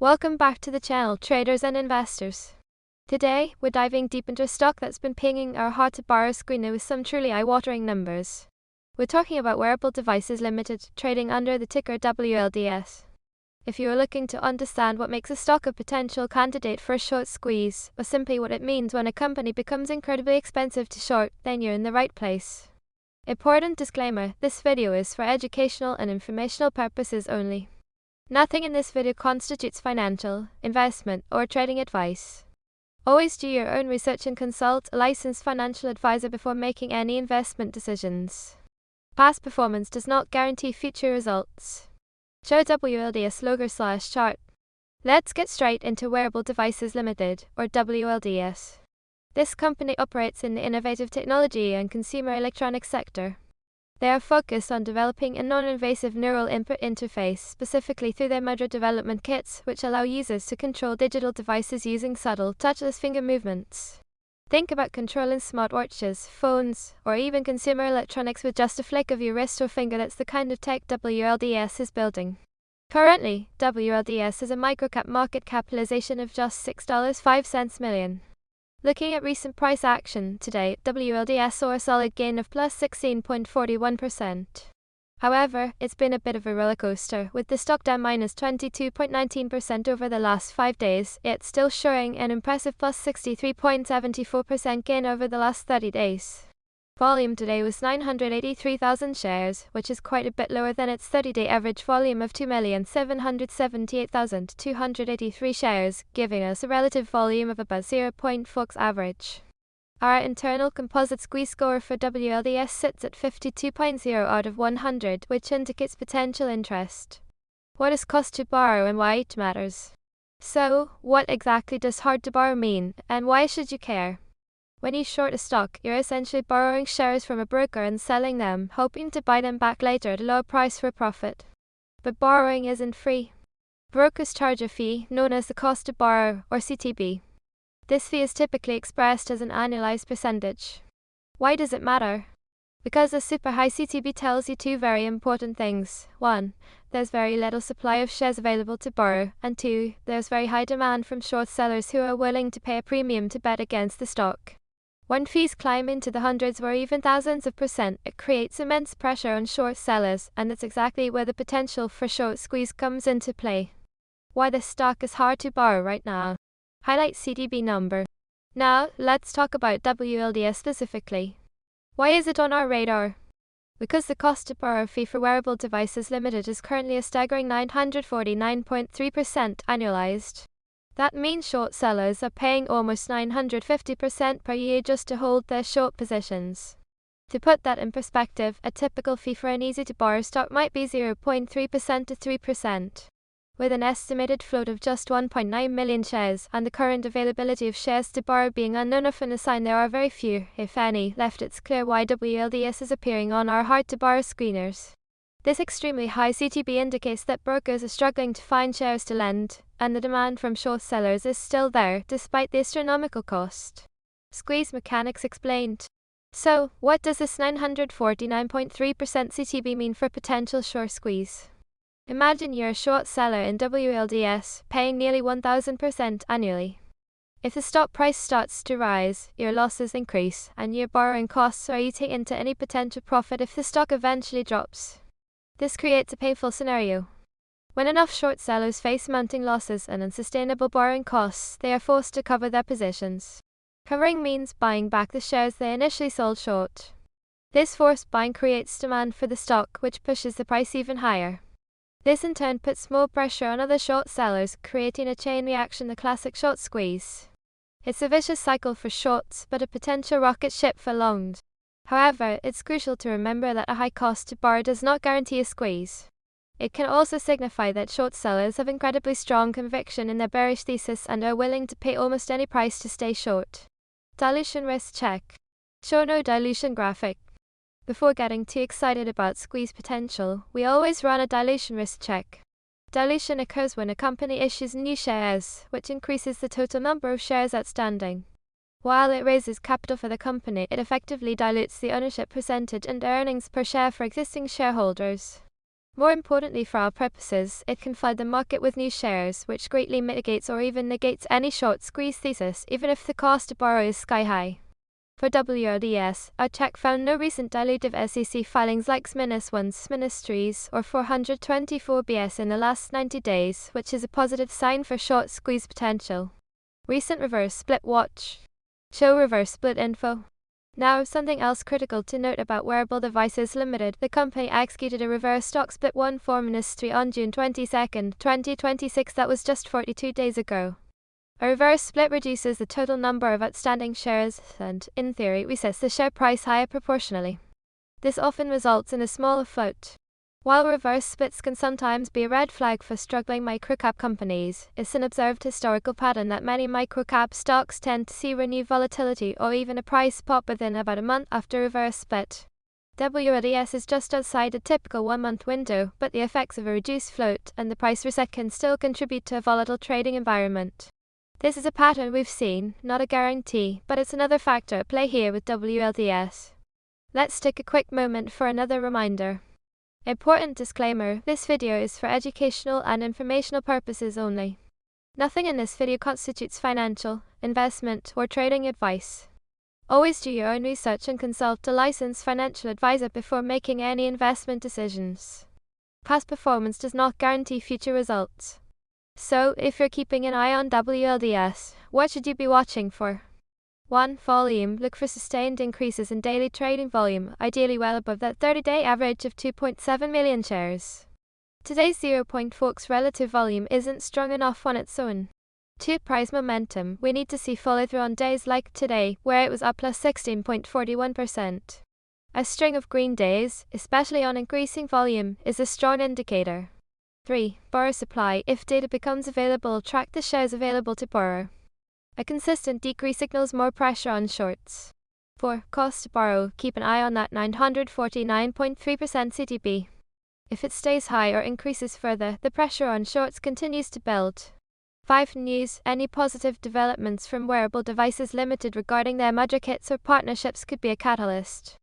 Welcome back to the channel, traders and investors. Today, we're diving deep into a stock that's been pinging our hard to borrow screen with some truly eye-watering numbers. We're talking about Wearable Devices Limited, trading under the ticker WLDS. If you are looking to understand what makes a stock a potential candidate for a short squeeze, or simply what it means when a company becomes incredibly expensive to short, then you're in the right place. Important disclaimer, this video is for educational and informational purposes only. Nothing in this video constitutes financial, investment, or trading advice. Always do your own research and consult a licensed financial advisor before making any investment decisions. Past performance does not guarantee future results. Show WLDS logo/chart. Let's get straight into Wearable Devices Limited, or WLDS. This company operates in the innovative technology and consumer electronics sector. They are focused on developing a non-invasive neural input interface, specifically through their motor development kits, which allow users to control digital devices using subtle, touchless finger movements. Think about controlling smartwatches, phones, or even consumer electronics with just a flick of your wrist or finger. That's the kind of tech WLDS is building. Currently, WLDS has a microcap market capitalization of just $6.05 million. Looking at recent price action today, WLDS saw a solid gain of plus 16.41%. However, it's been a bit of a rollercoaster, with the stock down minus 22.19% over the last 5 days, yet still showing an impressive plus 63.74% gain over the last 30 days. Volume today was 983,000 shares, which is quite a bit lower than its 30-day average volume of 2,778,283 shares, giving us a relative volume of about 0.4x average. Our internal composite squeeze score for WLDS sits at 52.0 out of 100, which indicates potential interest. What is cost to borrow and why it matters? So, what exactly does hard to borrow mean, and why should you care? When you short a stock, you're essentially borrowing shares from a broker and selling them, hoping to buy them back later at a low price for profit. But borrowing isn't free. Brokers charge a fee, known as the cost to borrow, or CTB. This fee is typically expressed as an annualized percentage. Why does it matter? Because a super high CTB tells you two very important things. 1. There's very little supply of shares available to borrow, and 2. There's very high demand from short sellers who are willing to pay a premium to bet against the stock. When fees climb into the hundreds or even thousands of percent, it creates immense pressure on short sellers, and that's exactly where the potential for short squeeze comes into play. Why this stock is hard to borrow right now. Highlight CTB number. Now, let's talk about WLDS specifically. Why is it on our radar? Because the cost to borrow fee for Wearable Devices Limited is currently a staggering 949.3% annualized. That means short sellers are paying almost 950% per year just to hold their short positions. To put that in perspective, a typical fee for an easy-to-borrow stock might be 0.3% to 3%. With an estimated float of just 1.9 million shares, and the current availability of shares to borrow being unknown, often a sign there are very few, if any, left. It's clear why WLDS is appearing on our hard-to-borrow screeners. This extremely high CTB indicates that brokers are struggling to find shares to lend, and the demand from short sellers is still there, despite the astronomical cost. Squeeze mechanics explained. So, what does this 949.3% CTB mean for potential short squeeze? Imagine you're a short seller in WLDS, paying nearly 1,000% annually. If the stock price starts to rise, your losses increase, and your borrowing costs are eating into any potential profit if the stock eventually drops. This creates a painful scenario. When enough short sellers face mounting losses and unsustainable borrowing costs, they are forced to cover their positions. Covering means buying back the shares they initially sold short. This forced buying creates demand for the stock, which pushes the price even higher. This in turn puts more pressure on other short sellers, creating a chain reaction, the classic short squeeze. It's a vicious cycle for shorts, but a potential rocket ship for longs. However, it's crucial to remember that a high cost to borrow does not guarantee a squeeze. It can also signify that short sellers have incredibly strong conviction in their bearish thesis and are willing to pay almost any price to stay short. Dilution risk check. Show no dilution graphic. Before getting too excited about squeeze potential, we always run a dilution risk check. Dilution occurs when a company issues new shares, which increases the total number of shares outstanding. While it raises capital for the company, it effectively dilutes the ownership percentage and earnings per share for existing shareholders. More importantly for our purposes, it can flood the market with new shares, which greatly mitigates or even negates any short squeeze thesis, even if the cost to borrow is sky high. For WLDS, our check found no recent dilutive SEC filings like -1s, -3s, or 424 BS in the last 90 days, which is a positive sign for short squeeze potential. Recent reverse split watch. Show reverse split info. Now, something else critical to note about Wearable Devices Limited. The company executed a reverse stock split 1/4-3 on June 22, 2026. That was just 42 days ago. A reverse split reduces the total number of outstanding shares and, in theory, resets the share price higher proportionally. This often results in a smaller float. While reverse splits can sometimes be a red flag for struggling microcap companies, it's an observed historical pattern that many microcap stocks tend to see renewed volatility or even a price pop within about a month after reverse split. WLDS is just outside a typical 1-month window, but the effects of a reduced float and the price reset can still contribute to a volatile trading environment. This is a pattern we've seen, not a guarantee, but it's another factor at play here with WLDS. Let's take a quick moment for another reminder. Important disclaimer, this video is for educational and informational purposes only. Nothing in this video constitutes financial, investment, or trading advice. Always do your own research and consult a licensed financial advisor before making any investment decisions. Past performance does not guarantee future results. So, if you're keeping an eye on WLDS, what should you be watching for? 1. Volume. Look for sustained increases in daily trading volume, ideally well above that 30-day average of 2.7 million shares. Today's 0.4x relative volume isn't strong enough on its own. 2. Price momentum. We need to see follow-through on days like today, where it was up plus 16.41%. A string of green days, especially on increasing volume, is a strong indicator. 3. Borrow supply. If data becomes available, track the shares available to borrow. A consistent decrease signals more pressure on shorts. 4. Cost to borrow. Keep an eye on that 949.3% CTB. If it stays high or increases further, the pressure on shorts continues to build. 5. News. Any positive developments from Wearable Devices Limited regarding their merger kits or partnerships could be a catalyst.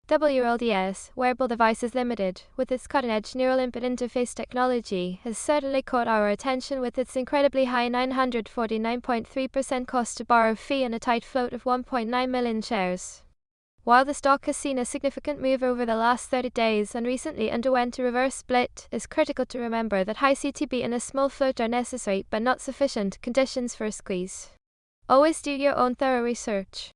WLDS, Wearable Devices Limited, with its cutting-edge neural input interface technology, has certainly caught our attention with its incredibly high 949.3% cost to borrow fee and a tight float of 1.9 million shares. While the stock has seen a significant move over the last 30 days and recently underwent a reverse split, it's critical to remember that high CTB and a small float are necessary but not sufficient conditions for a squeeze. Always do your own thorough research.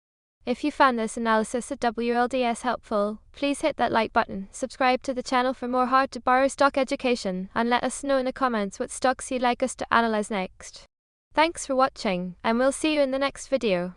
If you found this analysis of WLDS helpful, please hit that like button, subscribe to the channel for more hard-to-borrow stock education, and let us know in the comments what stocks you'd like us to analyze next. Thanks for watching, and we'll see you in the next video.